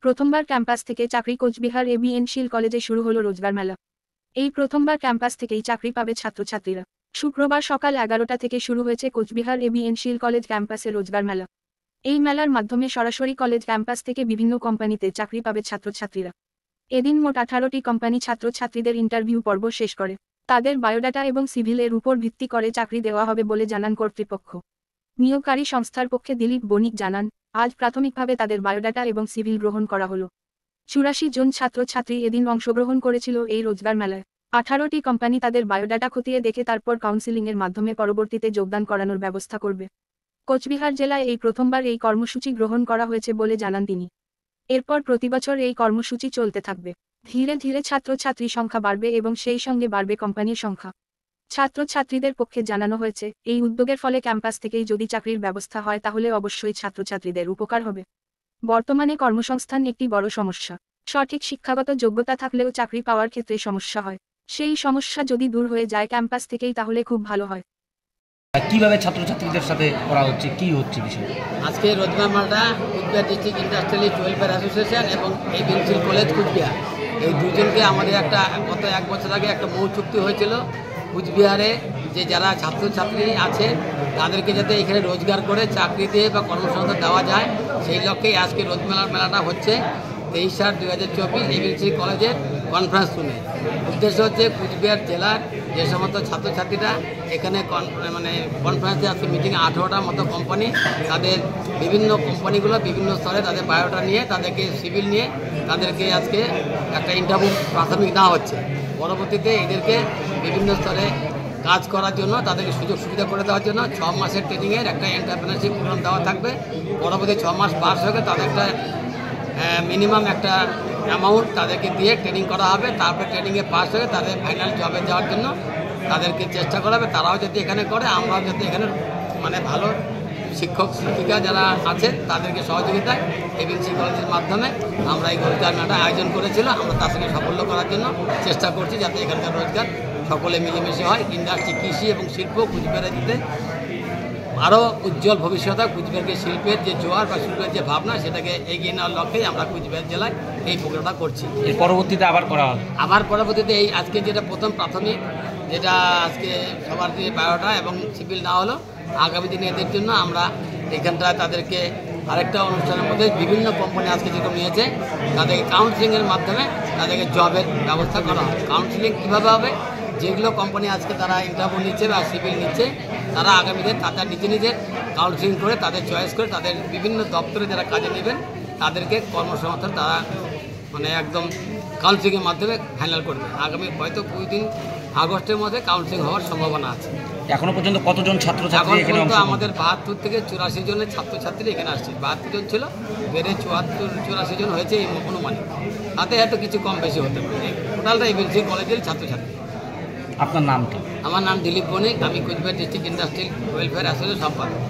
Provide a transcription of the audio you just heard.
প্রথমবার ক্যাম্পাস থেকে চাকরি কোচবিহার এবিএন শীল কলেজে শুরু হলো রোজগার মেলা। এই প্রথমবার ক্যাম্পাস থেকেই চাকরি পাবে ছাত্রছাত্রীরা। শুক্রবার সকাল 11টা থেকে শুরু হয়েছে কোচবিহার এবিএন শীল কলেজ ক্যাম্পাসে রোজগার মেলা। এই মেলার মাধ্যমে সরাসরি কলেজ ক্যাম্পাস থেকে বিভিন্ন কোম্পানিতে চাকরি পাবে ছাত্রছাত্রীরা। এদিন মোট 18টি কোম্পানি ছাত্রছাত্রীদের ইন্টারভিউ পর্ব শেষ করে তাদের বায়োডাটা এবং সিভিলের উপর ভিত্তি করে চাকরি দেওয়া হবে বলে জানান কর্তৃপক্ষ। নিয়োগকারী সংস্থার পক্ষে দিলীপ বণিক জানান, আজ প্রাথমিকভাবে তাদের বায়োডাটা এবং সিভিল গ্রহণ করা হলো। 84 জন ছাত্রছাত্রী এদিন অংশগ্রহণ করেছিল এই রোজগার মেলায়। 18টি কোম্পানি তাদের বায়োডাটা খতিয়ে দেখে তারপর কাউন্সিলিংয়ের মাধ্যমে পরবর্তীতে যোগদান করানোর ব্যবস্থা করবে। কোচবিহার জেলায় এই প্রথমবার এই কর্মসূচি গ্রহণ করা হয়েছে বলে জানান তিনি। এরপর প্রতিবছর এই কর্মসূচি চলতে থাকবে। ধীরে ধীরে ছাত্রছাত্রী সংখ্যা বাড়বে এবং সেই সঙ্গে বাড়বে কোম্পানির সংখ্যা। ছাত্রছাত্রীদের পক্ষে জানানো হয়েছে, এই উদ্যোগের ফলে ক্যাম্পাস থেকেই যদি চাকরির ব্যবস্থা হয় তাহলে অবশ্যই ছাত্রছাত্রীদের উপকার হবে। বর্তমানে কর্মসংস্থান একটি বড় সমস্যা। সঠিক শিক্ষাগত যোগ্যতা থাকলেও চাকরি পাওয়ার ক্ষেত্রে সমস্যা হয়। সেই সমস্যা যদি দূর হয়ে যায় ক্যাম্পাস থেকেই তাহলে খুব ভালো হয়। কিভাবে ছাত্রছাত্রীদের সাথে করা হচ্ছে, কি হচ্ছে বিষয়? আজকে রোজগার মেলাটা Cooch Behar district industrialist welfare association এবং এবিএন শীল কলেজ কুচবিহার, এই দুজনকে আমাদের একটা গত 1 বছর আগে একটা মৌ চুক্তি হয়েছিল কুচবিহারে যে যারা ছাত্রছাত্রী আছে তাদেরকে যাতে এখানে রোজগার করে চাকরি দিয়ে বা কর্মসংস্থান দেওয়া যায়, সেই লক্ষ্যেই আজকে মেলাটা হচ্ছে 23/7/2024 এবিএন শীল কলেজের কনফারেন্স রুমে। উদ্দেশ্য হচ্ছে কুচবিহার জেলার যে সমস্ত ছাত্রছাত্রীরা এখানে কনফারেন্সে আজকে মিটিংয়ে 18টার মতো কোম্পানি, তাদের বিভিন্ন কোম্পানিগুলো বিভিন্ন স্তরে তাদের বায়োটা নিয়ে তাদেরকে সিভিল নিয়ে তাদেরকে আজকে একটা ইন্টারভিউ প্রাথমিক নেওয়া হচ্ছে। পরবর্তীতে এদেরকে বিভিন্ন স্তরে কাজ করার জন্য তাদেরকে সুযোগ সুবিধা করে দেওয়ার জন্য 6 মাসের ট্রেনিংয়ের একটা এন্টারপ্রেনারশিপ প্রোগ্রাম দেওয়া থাকবে। পরবর্তী 6 মাস পাস হয়ে তাদের একটা মিনিমাম একটা অ্যামাউন্ট তাদেরকে দিয়ে ট্রেনিং করা হবে। তারপরে ট্রেনিংয়ে পাস হয়ে তাদের ফাইনাল জবে যাওয়ার জন্য তাদেরকে চেষ্টা করা হবে। তারাও যাতে এখানে করে, আমরাও যাতে এখানে ভালো শিক্ষক শিক্ষিকা যারা আছেন তাদেরকে সহযোগিতায় এবিএন শীল কলেজের মাধ্যমে আমরা এই রোজগার মেলাটা আয়োজন করেছিল। আমরা তার সঙ্গে সাফল্য করার জন্য চেষ্টা করছি যাতে এখানকার রোজগার সকলে মিলেমিশে হয়। ইন্ডাস্ট্রি, কৃষি এবং শিল্প কুচবিহারে দিতে আরও উজ্জ্বল ভবিষ্যৎ হয়। কুচবিহারকে শিল্পের যে জোয়ার বা শিল্পের যে ভাবনা সেটাকে এগিয়ে নেওয়ার লক্ষ্যেই আমরা কুচবিহার জেলায় এই প্রোগ্রামটা করছি। এর পরবর্তীতে আবার করা হবে। পরবর্তীতে এই আজকে যেটা প্রথম প্রাথমিক যেটা আজকে সবার যে বায়োটা এবং সিভিল না হলো, আগামী দিনে এদের জন্য আমরা এখানটায় তাদেরকে আরেকটা অনুষ্ঠানের মধ্যে বিভিন্ন কোম্পানি আজকে যেরকম নিয়েছে তাদেরকে কাউন্সিলিংয়ের মাধ্যমে তাদেরকে জবের ব্যবস্থা করা হবে। কাউন্সিলিং কীভাবে হবে? যেগুলো কোম্পানি আজকে তারা ইন্টারভিউ নিচ্ছে বা সিভিল নিচ্ছে তারা আগামীতে তাদের নিজে কাউন্সিলিং করে তাদের চয়েস করে তাদের বিভিন্ন দপ্তরে যারা কাজে নেবেন তাদেরকে কর্মসংস্থান তারা একদম কাউন্সিলিংয়ের মাধ্যমে ফাইনাল করবে। আগামী হয়তো 2 দিন আগস্টের মধ্যে কাউন্সিলিং হওয়ার সম্ভাবনা আছে। এখনো পর্যন্ত কতজন ছাত্রছাত্রী এখানে? আমাদের 72 থেকে 84 জনের ছাত্রছাত্রী এখানে আসছে। 72 জন ছিল, বেড়ে 84 জন হয়েছে এই অনুমানিক। তাতে হয়তো কিছু কম বেশি হতে পারে। টোটালটা এবিএন শীল কলেজের ছাত্রছাত্রী। আপনার নাম কি? আমার নাম দিলীপ বণিক, আমি Cooch Behar district industrial welfare association সম্পাদক।